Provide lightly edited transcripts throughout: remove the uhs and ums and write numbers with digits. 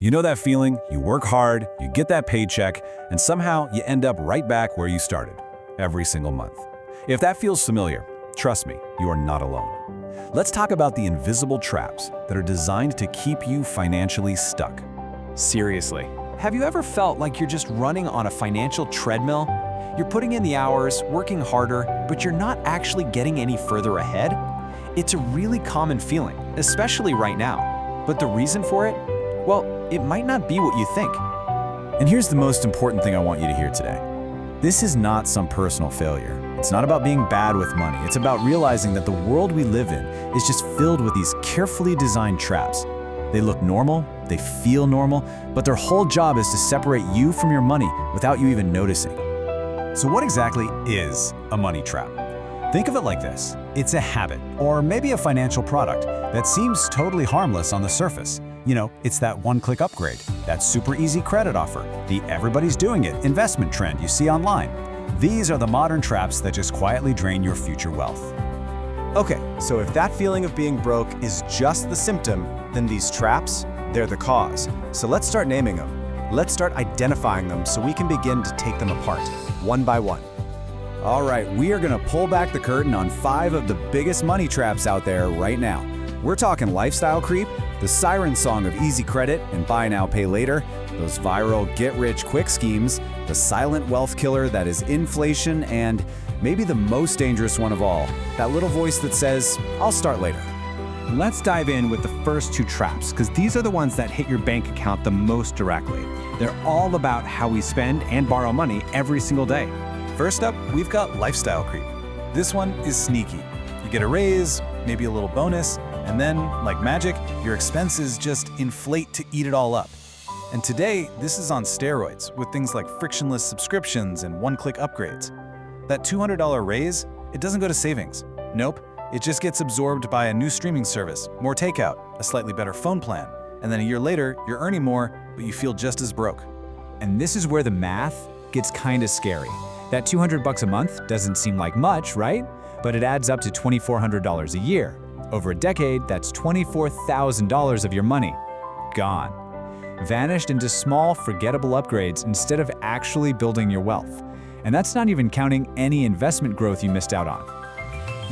You know that feeling? You work hard, you get that paycheck, and somehow you end up right back where you started, every single month. If that feels familiar, trust me, you are not alone. Let's talk about the invisible traps that are designed to keep you financially stuck. Seriously, have you ever felt like you're just running on a financial treadmill? You're putting in the hours, working harder, but you're not actually getting any further ahead? It's a really common feeling, especially right now. But the reason for it? Well, it might not be what you think. And here's the most important thing I want you to hear today. This is not some personal failure. It's not about being bad with money. It's about realizing that the world we live in is just filled with these carefully designed traps. They look normal, they feel normal, but their whole job is to separate you from your money without you even noticing. So what exactly is a money trap? Think of it like this. It's a habit, or maybe a financial product, that seems totally harmless on the surface. You know, it's that one-click upgrade, that super easy credit offer, the everybody's doing it investment trend you see online. These are the modern traps that just quietly drain your future wealth. Okay, so if that feeling of being broke is just the symptom, then these traps, they're the cause. So let's start naming them. Let's start identifying them so we can begin to take them apart, one by one. All right, we are gonna pull back the curtain on 5 of the biggest money traps out there right now. We're talking lifestyle creep, the siren song of easy credit and buy now, pay later, those viral get-rich-quick schemes, the silent wealth killer that is inflation, and maybe the most dangerous one of all, that little voice that says, I'll start later. Let's dive in with the first 2 traps, because these are the ones that hit your bank account the most directly. They're all about how we spend and borrow money every single day. First up, we've got lifestyle creep. This one is sneaky. You get a raise, maybe a little bonus, and then, like magic, your expenses just inflate to eat it all up. And today, this is on steroids with things like frictionless subscriptions and one-click upgrades. That $200 raise, it doesn't go to savings. Nope, it just gets absorbed by a new streaming service, more takeout, a slightly better phone plan, and then a year later, you're earning more, but you feel just as broke. And this is where the math gets kinda scary. That $200 a month doesn't seem like much, right? But it adds up to $2,400 a year. Over a decade, that's $24,000 of your money gone. Vanished into small, forgettable upgrades instead of actually building your wealth. And that's not even counting any investment growth you missed out on.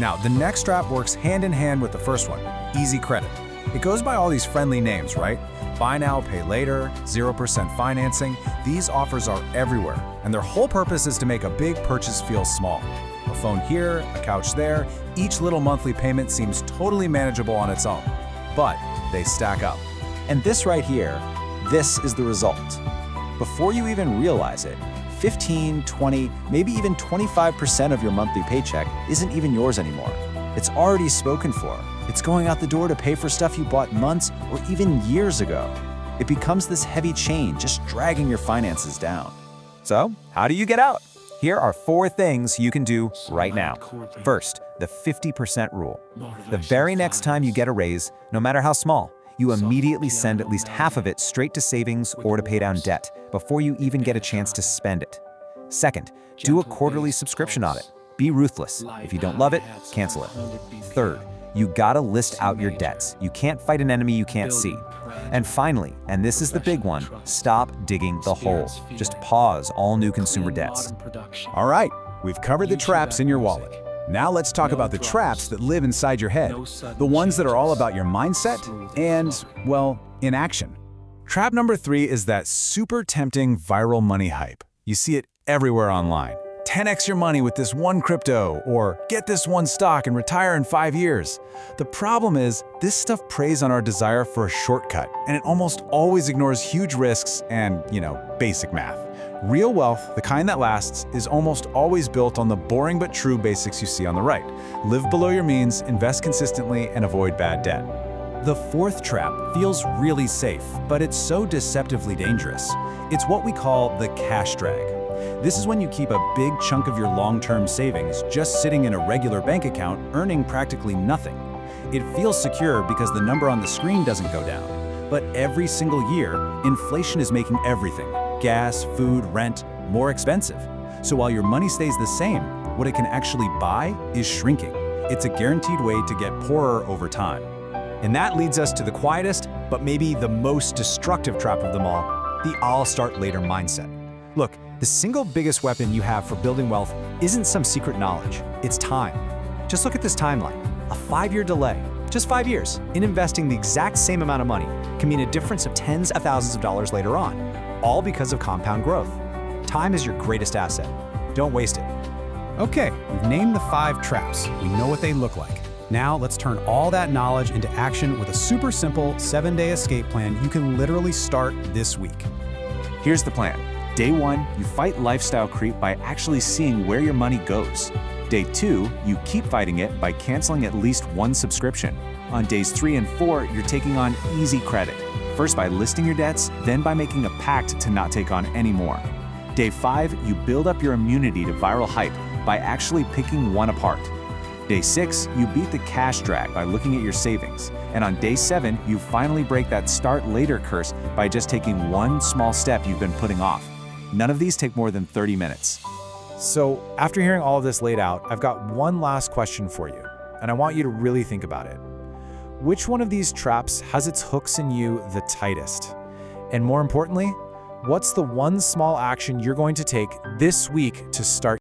Now, the next trap works hand in hand with the first one, easy credit. It goes by all these friendly names, right? Buy now, pay later, 0% financing. These offers are everywhere, and their whole purpose is to make a big purchase feel small. A phone here, a couch there, each little monthly payment seems totally manageable on its own. But they stack up. And this right here, this is the result. Before you even realize it, 15, 20, maybe even 25% of your monthly paycheck isn't even yours anymore. It's already spoken for. It's going out the door to pay for stuff you bought months or even years ago. It becomes this heavy chain just dragging your finances down. So, how do you get out? Here are 4 things you can do right now. First, the 50% rule. The very next time you get a raise, no matter how small, you immediately send at least half of it straight to savings or to pay down debt before you even get a chance to spend it. Second, do a quarterly subscription audit. Be ruthless. If you don't love it, cancel it. Third, you gotta list out your debts. You can't fight an enemy you can't see. And finally, and this is the big one, stop digging the hole. Just pause all new consumer debts. All right, we've covered the traps in your wallet. Now let's talk about the traps that live inside your head. The ones that are all about your mindset and, well, inaction. Trap number 3 is that super tempting viral money hype. You see it everywhere online. 10x your money with this one crypto, or get this one stock and retire in 5 years. The problem is, this stuff preys on our desire for a shortcut, and it almost always ignores huge risks and, basic math. Real wealth, the kind that lasts, is almost always built on the boring but true basics you see on the right. Live below your means, invest consistently, and avoid bad debt. The 4th trap feels really safe, but it's so deceptively dangerous. It's what we call the cash drag. This is when you keep a big chunk of your long-term savings just sitting in a regular bank account, earning practically nothing. It feels secure because the number on the screen doesn't go down. But every single year, inflation is making everything, gas, food, rent, more expensive. So while your money stays the same, what it can actually buy is shrinking. It's a guaranteed way to get poorer over time. And that leads us to the quietest, But maybe the most destructive trap of them all, the I'll start later mindset. Look, the single biggest weapon you have for building wealth isn't some secret knowledge, it's time. Just look at this timeline. A 5-year delay, just 5 years, in investing the exact same amount of money can mean a difference of tens of thousands of dollars later on, all because of compound growth. Time is your greatest asset. Don't waste it. Okay, we've named the 5 traps. We know what they look like. Now let's turn all that knowledge into action with a super simple 7-day escape plan you can literally start this week. Here's the plan. Day 1, you fight lifestyle creep by actually seeing where your money goes. Day 2, you keep fighting it by canceling at least one subscription. On days 3 and 4, you're taking on easy credit. First by listing your debts, then by making a pact to not take on any more. Day 5, you build up your immunity to viral hype by actually picking one apart. Day 6, you beat the cash drag by looking at your savings. And on day 7, you finally break that start later curse by just taking one small step you've been putting off. None of these take more than 30 minutes. So, after hearing all of this laid out, I've got one last question for you, and I want you to really think about it. Which one of these traps has its hooks in you the tightest? And more importantly, what's the one small action you're going to take this week to start